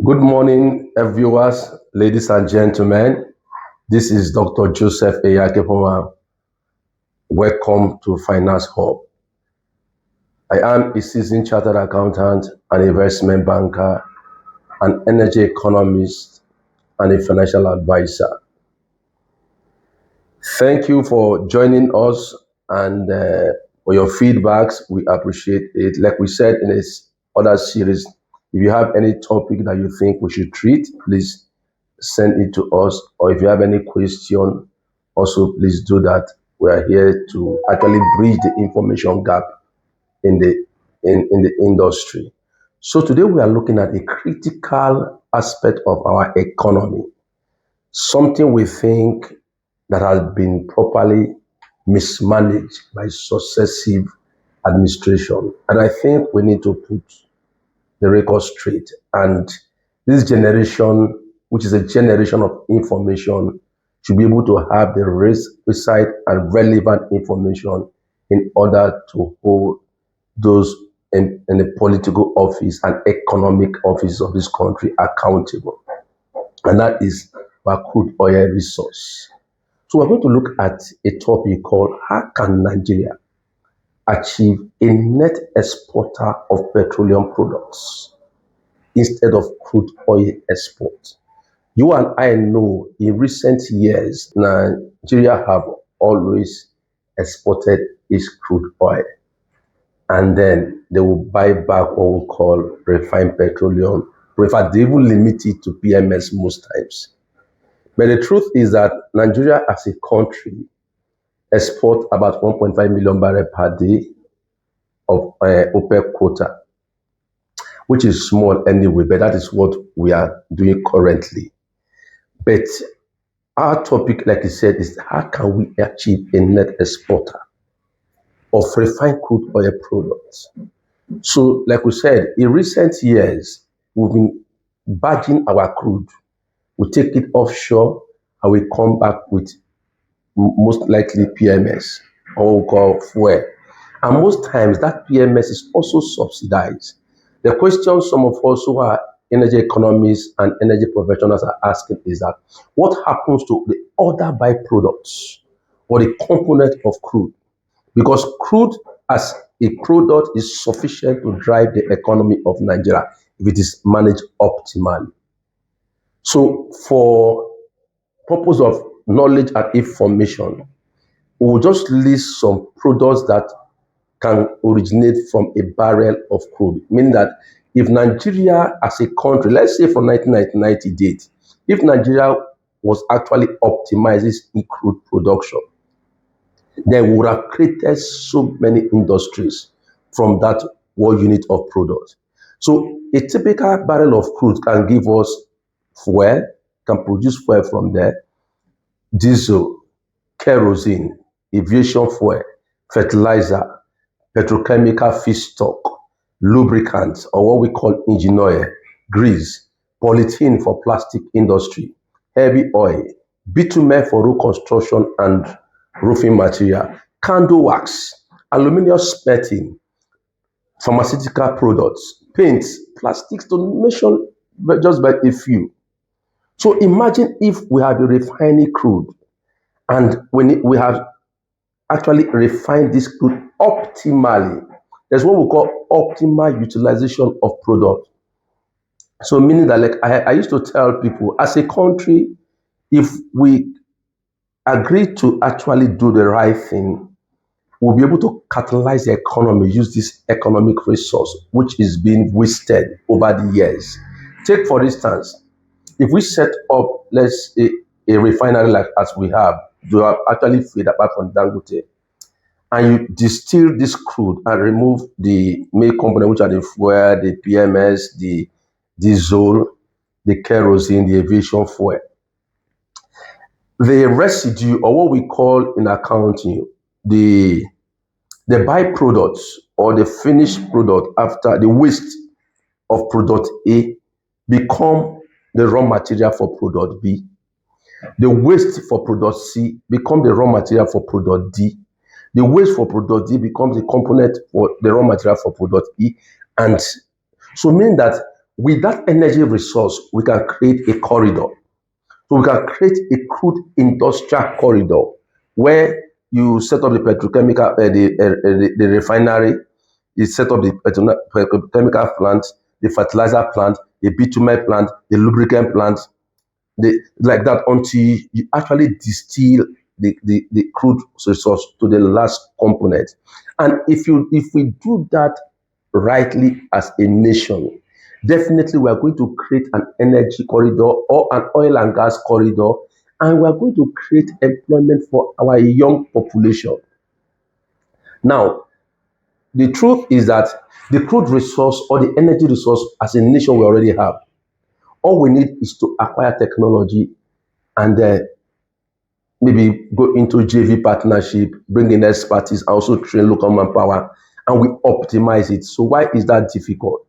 Good morning, viewers, ladies and gentlemen. This is Dr. Joseph Eyakepoma. Welcome to Finance Hub. I am a seasoned chartered accountant, an investment banker, an energy economist, and a financial advisor. Thank you for joining us and for your feedbacks. We appreciate it. Like we said in this other series, if you have any topic that you think we should treat, please send it to us. Or if you have any question, also please do that. We are here to actually bridge the information gap in the industry. So today we are looking at a critical aspect of our economy, something we think that has been properly mismanaged by successive administration. And I think we need to put the record straight. And this generation, which is a generation of information, should be able to have the precise and relevant information in order to hold those in the political office and economic office of this country accountable. And that is our crude oil resource. So we're going to look at a topic called how can Nigeria achieve a net exporter of petroleum products instead of crude oil export. You and I know in recent years, Nigeria have always exported its crude oil. And then they will buy back what we call refined petroleum. In fact, they even limit it to PMS most times. But the truth is that Nigeria as a country export about 1.5 million barrels per day of OPEC quota, which is small anyway, but that is what we are doing currently. But our topic, like I said, is how can we achieve a net exporter of refined crude oil products? So, like we said, in recent years, we've been barging our crude. We take it offshore and we come back with most likely PMS, or what we call fuel. And most times that PMS is also subsidized. The question some of us who are energy economists and energy professionals are asking is that what happens to the other byproducts or the component of crude? Because crude as a product is sufficient to drive the economy of Nigeria if it is managed optimally. So for purpose of knowledge and information, we will just list some products that can originate from a barrel of crude, meaning that if Nigeria as a country, let's say from 1990 date, if Nigeria was actually optimizing its crude production, they would have created so many industries from that one unit of product. So a typical barrel of crude can give us fuel, can produce fuel from there, diesel, kerosene, aviation fuel, fertilizer, petrochemical feedstock, lubricants, or what we call engine oil, grease, polythene for plastic industry, heavy oil, bitumen for road construction and roofing material, candle wax, aluminium smelting, pharmaceutical products, paints, plastics, to mention just by a few. So imagine if we have a refining crude and when we have actually refined this crude optimally. There's what we call optimal utilization of product. So meaning that, like I used to tell people, as a country, if we agree to actually do the right thing, we'll be able to catalyze the economy, use this economic resource, which is being wasted over the years. Take, for instance, if we set up, let's say, a refinery like as we have, to actually feed apart from Dangote, and you distill this crude and remove the main component, which are the fuel, the PMS, the diesel, the kerosene, the aviation fuel. The residue, or what we call in accounting, the byproducts or the finished product after the waste of product A become the raw material for product B. The waste for product C become the raw material for product D. The waste for product D becomes the component for the raw material for product E. And so meaning that With that energy resource, we can create a corridor. So we can create a crude industrial corridor where you set up the petrochemical, the refinery, you set up the petrochemical plant, the fertilizer plant, the bitumen plant, the lubricant plant, like that until you actually distill the crude resource to the last component. And if we do that rightly as a nation, definitely we are going to create an energy corridor or an oil and gas corridor, and we are going to create employment for our young population. Now, the truth is that the crude resource or the energy resource as a nation we already have. All we need is to acquire technology and maybe go into JV partnership, bring in expertise, and also train local manpower, and we optimize it. So why is that difficult?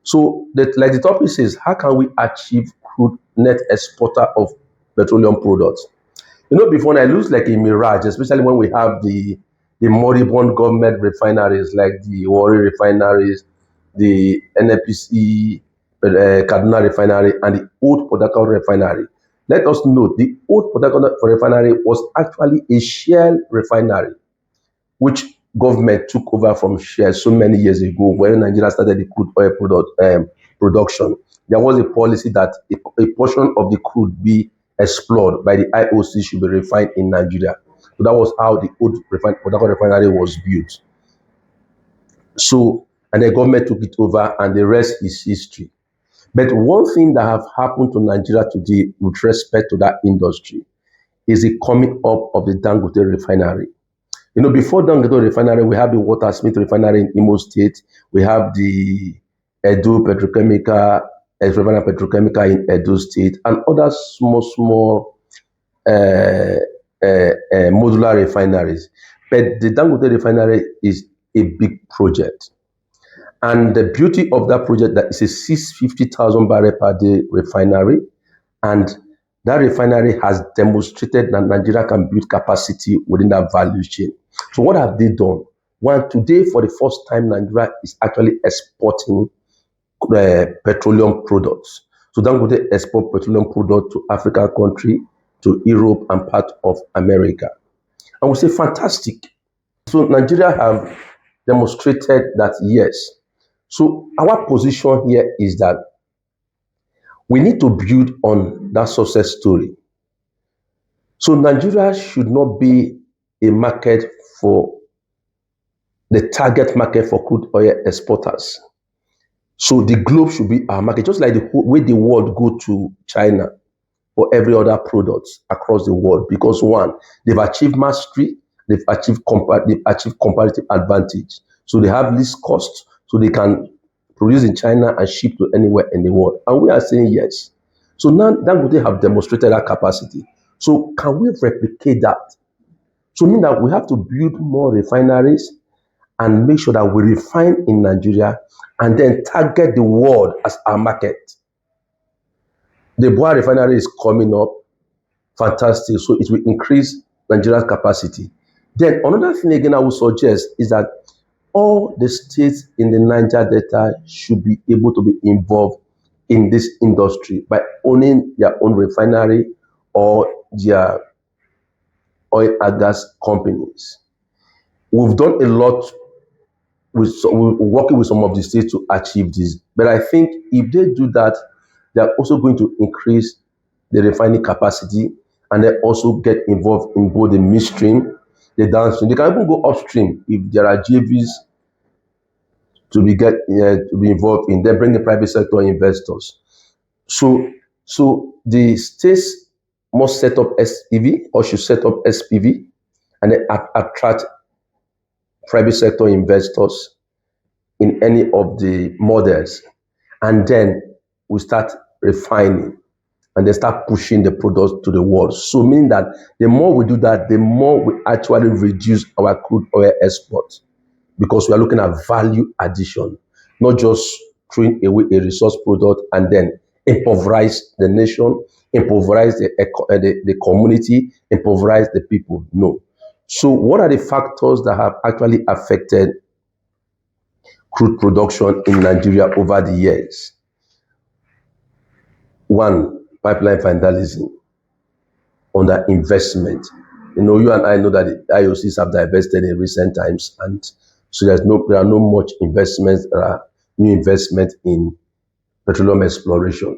So like the topic says, how can we achieve crude net exporter of petroleum products? Before I lose like a mirage, especially when we have the moribund government refineries like the Warri refineries, the NNPC Kaduna refinery, and the old Port Harcourt refinery. Let us note the old Port Harcourt refinery was actually a shell refinery, which government took over from Shell so many years ago when Nigeria started the crude oil production. There was a policy that a portion of the crude be explored by the IOC should be refined in Nigeria. So that was how the old Port Harcourt refinery was built. So, and the government took it over, and the rest is history. But one thing that have happened to Nigeria today with respect to that industry is the coming up of the Dangote refinery. Before Dangote refinery, we have the Watersmith refinery in Imo State. We have the Edo petrochemical, refinery petrochemical in Edo State, and other small modular refineries. But the Dangote refinery is a big project. And the beauty of that project that is a 650,000 barrel per day refinery, and that refinery has demonstrated that Nigeria can build capacity within that value chain. So what have they done? One, today for the first time, Nigeria is actually exporting petroleum products. So Dangote export petroleum products to African country, to Europe, and part of America. And we say fantastic. So Nigeria have demonstrated that yes. So our position here is that we need to build on that success story. So Nigeria should not be a market for the target market for crude oil exporters. So the globe should be our market, just like the way the world go to China or every other product across the world. Because one, they've achieved mastery, they've achieved comparative advantage. So they have least cost, so they can produce in China and ship to anywhere in the world. And we are saying yes. So now Dangote have demonstrated that capacity. So can we replicate that? So mean that we have to build more refineries and make sure that we refine in Nigeria and then target the world as our market. The Boa refinery is coming up, fantastic. So it will increase Nigeria's capacity. Then another thing again I would suggest is that all the states in the Niger Delta should be able to be involved in this industry by owning their own refinery or their oil and gas companies. We've done a lot we're working with some of the states to achieve this. But I think if they do that, they're also going to increase the refining capacity, and they also get involved in both the midstream, the downstream. They can even go upstream if there are JVs to be involved in. They bring the private sector investors. So the states must set up SPV or should set up SPV and then attract private sector investors in any of the models, and then we start refining and then start pushing the products to the world. So meaning that the more we do that, the more we actually reduce our crude oil export, because we are looking at value addition, not just throwing away a resource product and then impoverize the nation, impoverize the community, impoverize the people. No. So what are the factors that have actually affected crude production in Nigeria over the years? One, pipeline vandalism, underinvestment. You and I know that the IOCs have divested in recent times, and so there are no much investments, there are new investment in petroleum exploration.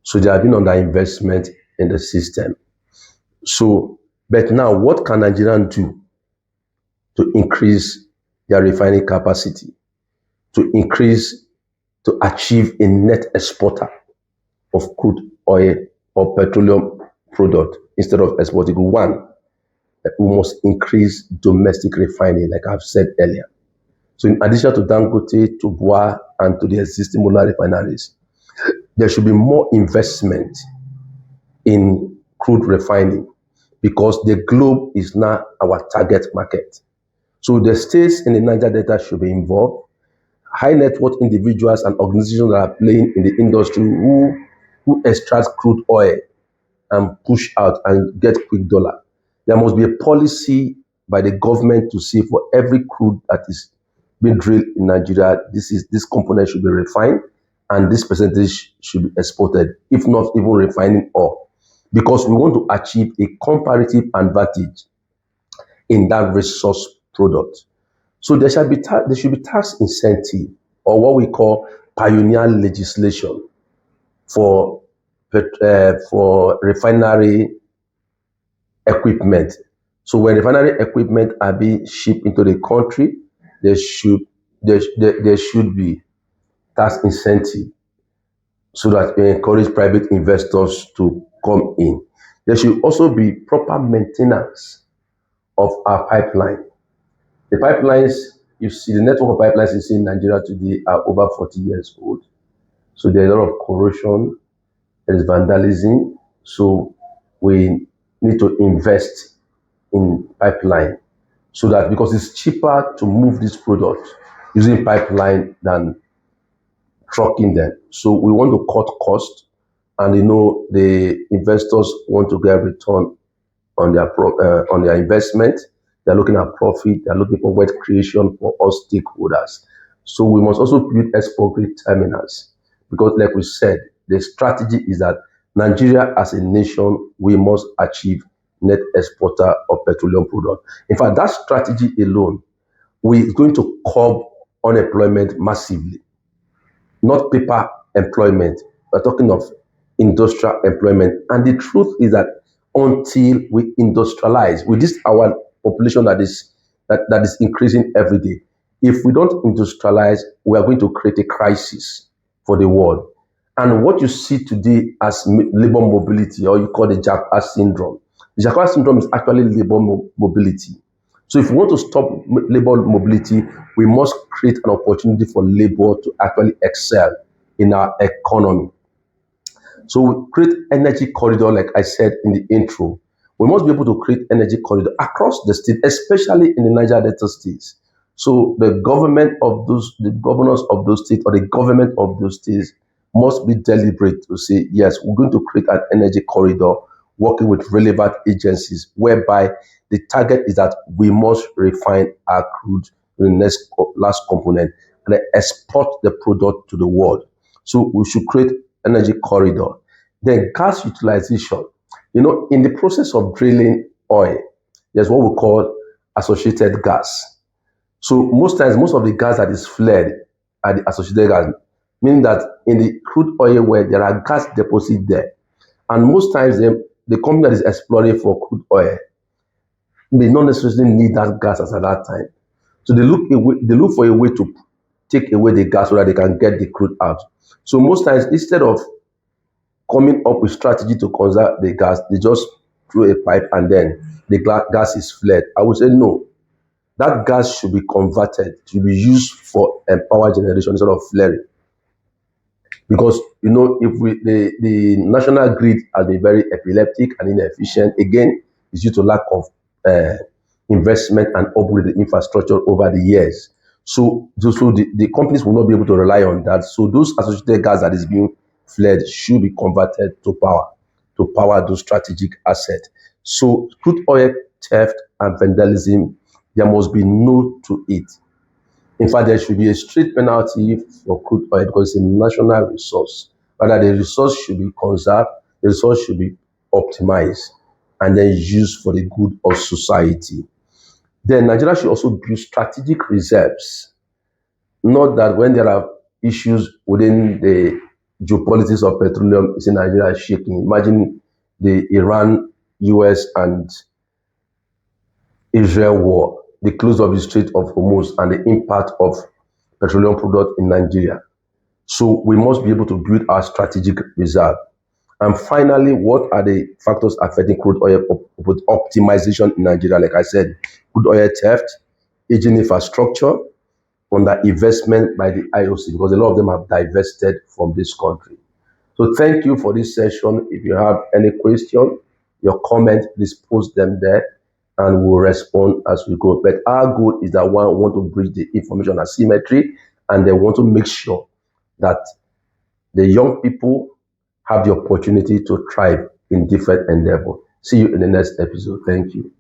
So there have been underinvestment in the system. So, but now what can Nigerians do to increase their refining capacity, to achieve a net exporter of crude oil or petroleum product instead of exporting? One, we must increase domestic refining, like I've said earlier. So in addition to Dangote, to Boa, and to the existing modular refineries, there should be more investment in crude refining because the globe is now our target market. So the states in the Niger Delta should be involved. High net worth individuals and organizations that are playing in the industry who extract crude oil and push out and get quick dollar. There must be a policy by the government to see for every crude that is being drilled in Nigeria, this component should be refined and this percentage should be exported, if not even refining all, because we want to achieve a comparative advantage in that resource product. So there should be tax incentive, or what we call pioneer legislation for refinery equipment. So when refinery equipment are being shipped into the country, there should be tax incentive so that we encourage private investors to come in. There should also be proper maintenance of our pipeline. The pipelines, you see, the network of pipelines you see in Nigeria today are over 40 years old. So there's a lot of corrosion, there is vandalism. So we need to invest in pipeline so that, because it's cheaper to move this product using pipeline than trucking them. So we want to cut cost, and the investors want to get return on their investment. They're looking at profit. They're looking for wealth creation for all stakeholders. So we must also build export grade terminals because, like we said, the strategy is that Nigeria as a nation, we must achieve net exporter of petroleum product. In fact, that strategy alone, we're going to curb unemployment massively, not paper employment. We're talking of industrial employment. And the truth is that until we industrialize, with this our population that is increasing every day, if we don't industrialize, we are going to create a crisis for the world. And what you see today as labor mobility, or you call the Jacquard syndrome, the Jacquard syndrome is actually labor mobility. So if we want to stop labor mobility, we must create an opportunity for labor to actually excel in our economy. So we create energy corridor, like I said in the intro. We must be able to create energy corridor across the state, especially in the Niger Delta states. So the governors of those states, or the government of those states, must be deliberate to say, yes, we're going to create an energy corridor, working with relevant agencies, whereby the target is that we must refine our crude in the last component and then export the product to the world. So we should create energy corridor. Then gas utilization. In the process of drilling oil, there's what we call associated gas. So most times, most of the gas that is flared are the associated gas, meaning that in the crude oil well, there are gas deposits there. And most times, the company that is exploring for crude oil may not necessarily need that gas as at that time. So they look for a way to take away the gas so that they can get the crude out. So most times, instead of coming up with strategy to conserve the gas, they just throw a pipe and then the gas is flared. I would say no. That gas should be converted to be used for power generation instead of flaring. Because if the national grid has been very epileptic and inefficient, again, it's due to lack of investment and upgraded infrastructure over the years. So the companies will not be able to rely on that. So those associated gas that is being flared should be converted to power those strategic assets. So crude oil theft and vandalism, there must be no to it. In fact, there should be a strict penalty for crude oil because it's a national resource Rather, the resource should be conserved, the resource should be optimized, and then used for the good of society. Then Nigeria should also build strategic reserves. Not that when there are issues within the geopolitics of petroleum, is in Nigeria shaking. Imagine the Iran, US, and Israel war, the close of the Strait of Hormuz, and the impact of petroleum product in Nigeria. So we must be able to build our strategic reserve. And finally, what are the factors affecting crude oil optimization in Nigeria? Like I said, crude oil theft, aging infrastructure, underinvestment by the IOC, because a lot of them have divested from this country. So thank you for this session. If you have any question, your comment, please post them there and we'll respond as we go. But our goal is that one want to bridge the information asymmetry, and they want to make sure that the young people have the opportunity to thrive in different endeavors. See you in the next episode. Thank you.